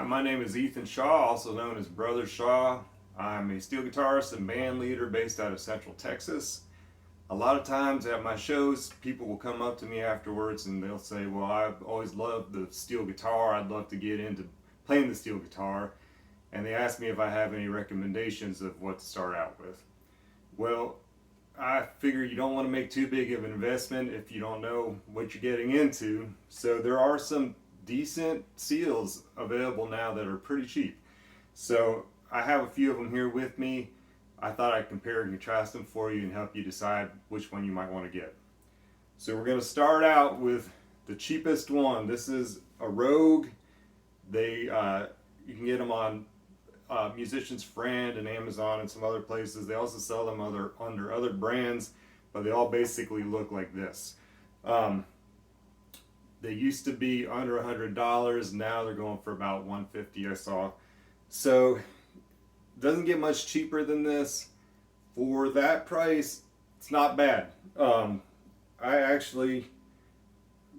My name is Ethan Shaw, also known as Brother Shaw. I'm a steel guitarist and band leader based out of Central Texas. A lot of times at my shows, people will come up to me afterwards and they'll say, well, I've always loved the steel guitar. I'd love to get into playing the steel guitar. And they ask me if I have any recommendations of what to start out with. Well, I figure you don't want to make too big of an investment if you don't know what you're getting into. So there are some decent seals available now that are pretty cheap. So I have a few of them here with me. I thought I'd compare and contrast them for you and help you decide which one you might want to get. So we're going to start out with the cheapest one. This is a Rogue. You can get them on Musician's Friend and Amazon and some other places. They also sell them under other brands, but they all basically look like this. They used to be under $100. Now they're going for about $150, I saw. So it doesn't get much cheaper than this. For that price, it's not bad. I actually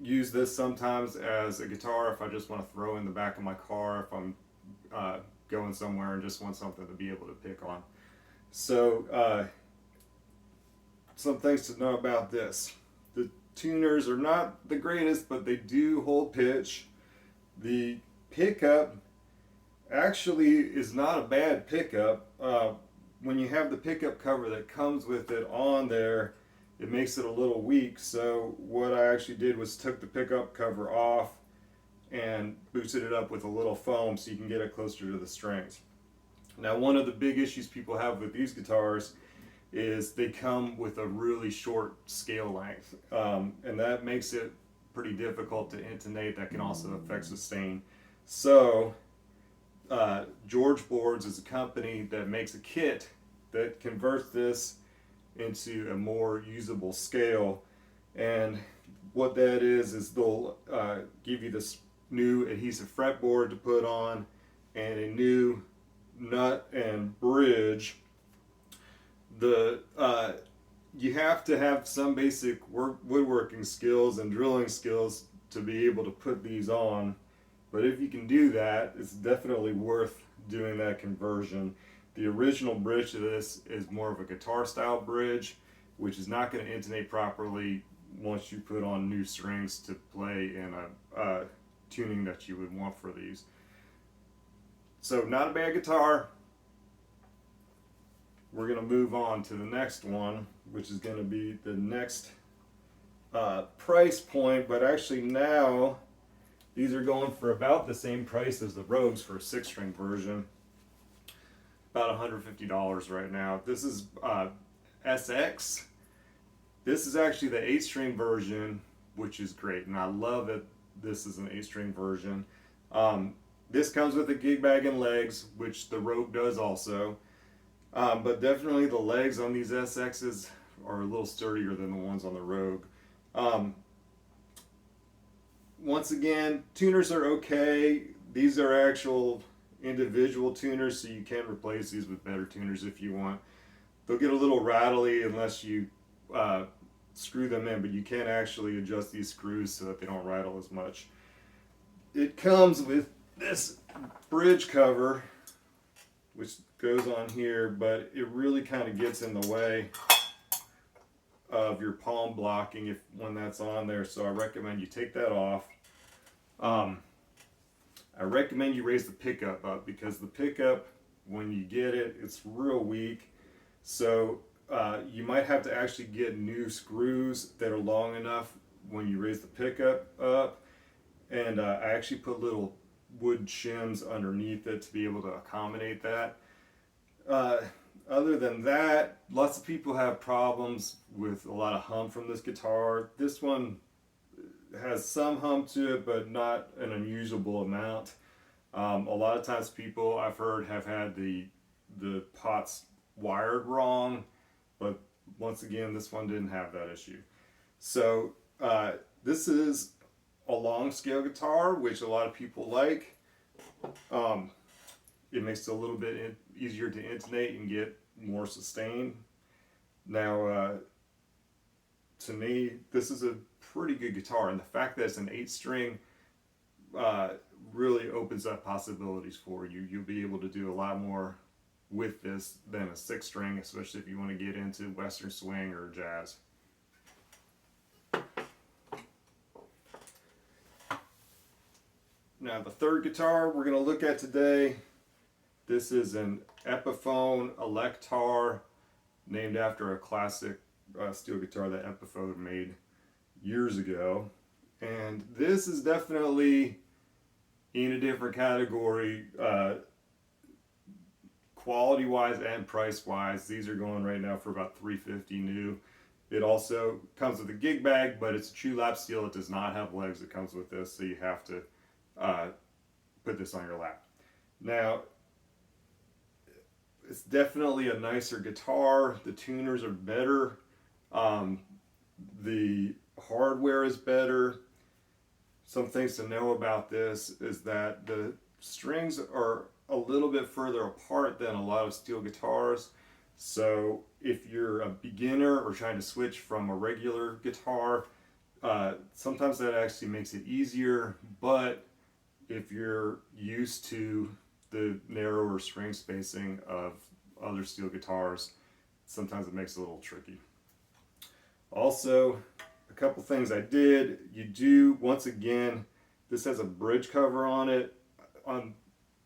use this sometimes as a guitar if I just want to throw in the back of my car, if I'm going somewhere and just want something to be able to pick on. So some things to know about this. The tuners are not the greatest, but they do hold pitch. The pickup actually is not a bad pickup. When you have the pickup cover that comes with it on there, it makes it a little weak. So what I actually did was took the pickup cover off and boosted it up with a little foam so you can get it closer to the strings. Now, one of the big issues people have with these guitars is they come with a really short scale length, and that makes it pretty difficult to intonate. That can also affect sustain. So George Boards is a company that makes a kit that converts this into a more usable scale, and what that is they'll give you this new adhesive fretboard to put on and a new nut and bridge. You have to have some basic woodworking skills and drilling skills to be able to put these on, but if you can do that, it's definitely worth doing that conversion. The original bridge to this is more of a guitar style bridge, which is not going to intonate properly once you put on new strings to play in a tuning that you would want for these. So not a bad guitar. We're going to move on to the next one, which is going to be the next price point, but actually now these are going for about the same price as the Rogues for a 6-string version. About $150 right now. This is SX. This is actually the 8-string version, which is great, and I love that this is an 8-string version. This comes with a gig bag and legs, which the Rogue does also. But definitely the legs on these SXs are a little sturdier than the ones on the Rogue. Once again, tuners are okay. These are actual individual tuners, so you can replace these with better tuners if you want. They'll get a little rattly unless you screw them in, but you can actually adjust these screws so that they don't rattle as much. It comes with this bridge cover, which goes on here, but it really kind of gets in the way of your palm blocking when that's on there, so I recommend you take that off. I recommend you raise the pickup up, because the pickup, when you get it, it's real weak. So you might have to actually get new screws that are long enough when you raise the pickup up. And I actually put little wood shims underneath it to be able to accommodate that. Other than that, lots of people have problems with a lot of hum from this guitar. This one has some hum to it, but not an unusual amount. A lot of times people I've heard have had the pots wired wrong, but once again, this one didn't have that issue. So this is a long scale guitar, which a lot of people like. It makes it a little bit easier to intonate and get more sustain. Now, to me, this is a pretty good guitar, and the fact that it's an 8-string really opens up possibilities for you. You'll be able to do a lot more with this than a 6 string, especially if you want to get into Western swing or jazz. Now the third guitar we're going to look at today, this is an Epiphone Electar, named after a classic steel guitar that Epiphone made years ago. And this is definitely in a different category, quality wise and price wise. These are going right now for about $350 new. It also comes with a gig bag, but it's a true lap steel. It does not have legs. It comes with this, so you have to put this on your lap. Now, it's definitely a nicer guitar. The tuners are better. The hardware is better. Some things to know about this is that the strings are a little bit further apart than a lot of steel guitars. So if you're a beginner or trying to switch from a regular guitar, sometimes that actually makes it easier. But if you're used to the narrower string spacing of other steel guitars, sometimes it makes it a little tricky. Also, a couple things I did. You do, once again, this has a bridge cover on it. On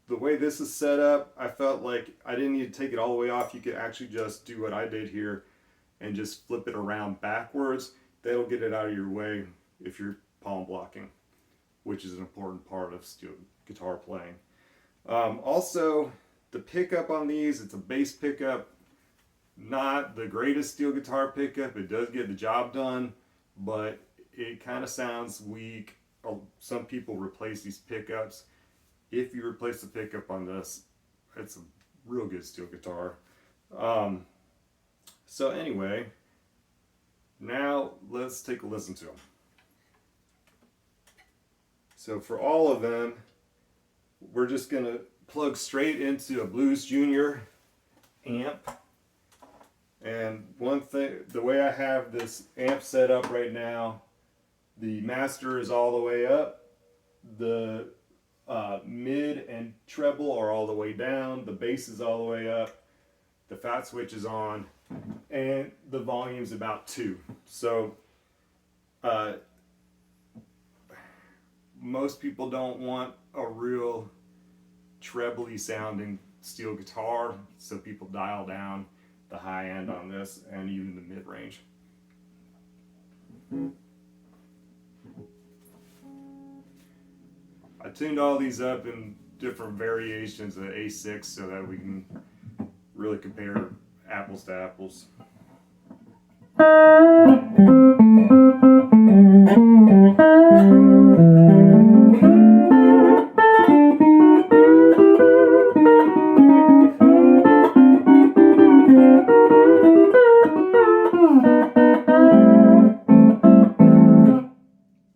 the way this is set up, I felt like I didn't need to take it all the way off. You could actually just do what I did here and just flip it around backwards. That'll get it out of your way if you're palm blocking, which is an important part of steel guitar playing. Also, the pickup on these, it's a bass pickup. Not the greatest steel guitar pickup. It does get the job done, but it kind of sounds weak. Some people replace these pickups. If you replace the pickup on this, it's a real good steel guitar. So anyway, now let's take a listen to them. So for all of them, we're just going to plug straight into a Blues Junior amp. And one thing, the way I have this amp set up right now, the master is all the way up, the mid and treble are all the way down, the bass is all the way up, the fat switch is on, and the volume's about 2. So most people don't want a real trebly sounding steel guitar, so people dial down the high end on this and even the mid range. I tuned all these up in different variations of A6 so that we can really compare apples to apples.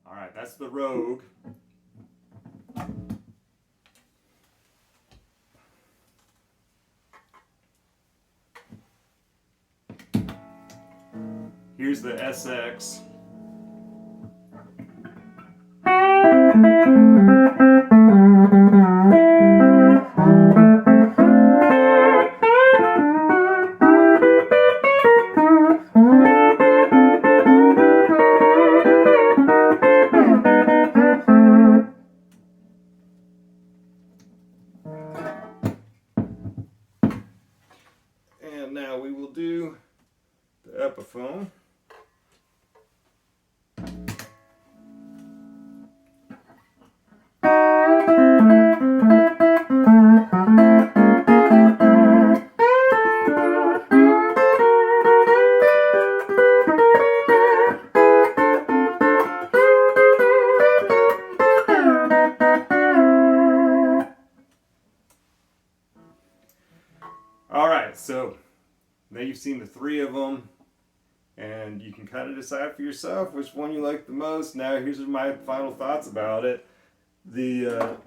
Alright, that's the Rogue. Here's the SX. And now we will do the Epiphone. Alright, so now you've seen the 3 of them, and you can kind of decide for yourself which one you like the most. Now here's my final thoughts about it. The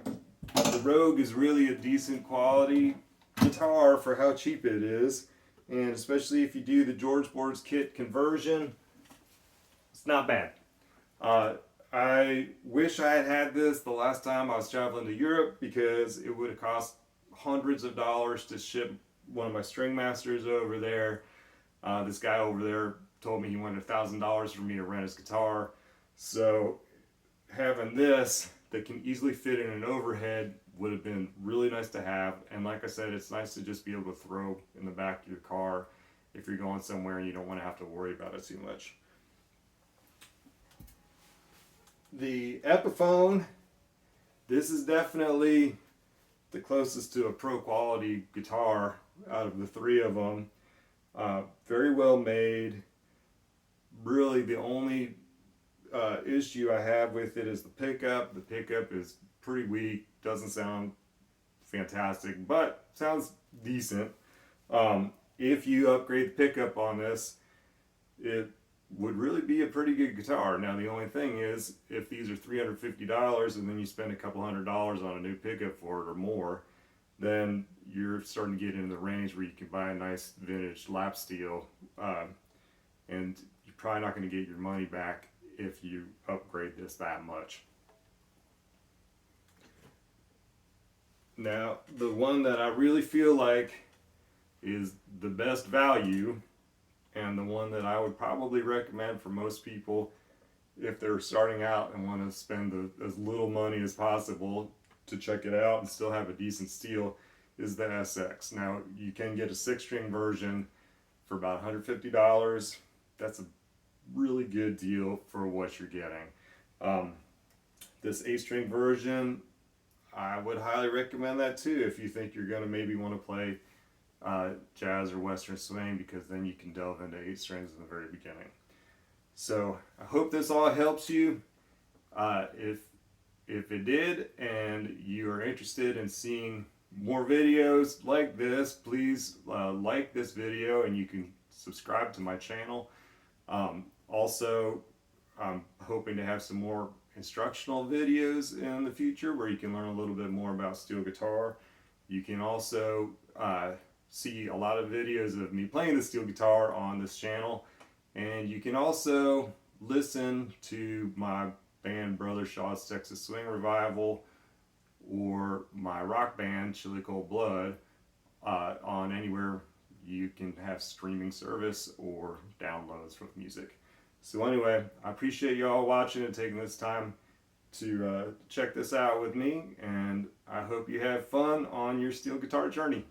Rogue is really a decent quality guitar for how cheap it is, and especially if you do the George Boards kit conversion, it's not bad. I wish I had had this the last time I was traveling to Europe, because it would have cost hundreds of dollars to ship one of my string masters over there. This guy over there told me he wanted $1,000 for me to rent his guitar. So having this that can easily fit in an overhead would have been really nice to have. And like I said, it's nice to just be able to throw in the back of your car if you're going somewhere and you don't want to have to worry about it too much. The Epiphone, this is definitely the closest to a pro quality guitar out of the three of them. Very well made. Really, the only issue I have with it is the pickup. The pickup is pretty weak, doesn't sound fantastic, but sounds decent. If you upgrade the pickup on this, it would really be a pretty good guitar. Now the only thing is, if these are $350 and then you spend a couple $100 on a new pickup for it or more, then you're starting to get into the range where you can buy a nice vintage lap steel, and you're probably not going to get your money back if you upgrade this that much. Now, the one that I really feel like is the best value, and the one that I would probably recommend for most people if they're starting out and want to spend as little money as possible to check it out and still have a decent steel, is the SX. Now, you can get a 6-string version for about $150. That's a really good deal for what you're getting. This 8-string version, I would highly recommend that too if you think you're going to maybe want to play jazz or western swing, because then you can delve into 8 strings in the very beginning. So I hope this all helps you. If it did, and you are interested in seeing more videos like this, please like this video, and you can subscribe to my channel. Also, I'm hoping to have some more instructional videos in the future where you can learn a little bit more about steel guitar. You can also see a lot of videos of me playing the steel guitar on this channel, and you can also listen to my band Brother Shaw's Texas Swing Revival or my rock band Chili Cold Blood on anywhere you can have streaming service or downloads with music. So anyway, I appreciate you all watching and taking this time to check this out with me, and I hope you have fun on your steel guitar journey.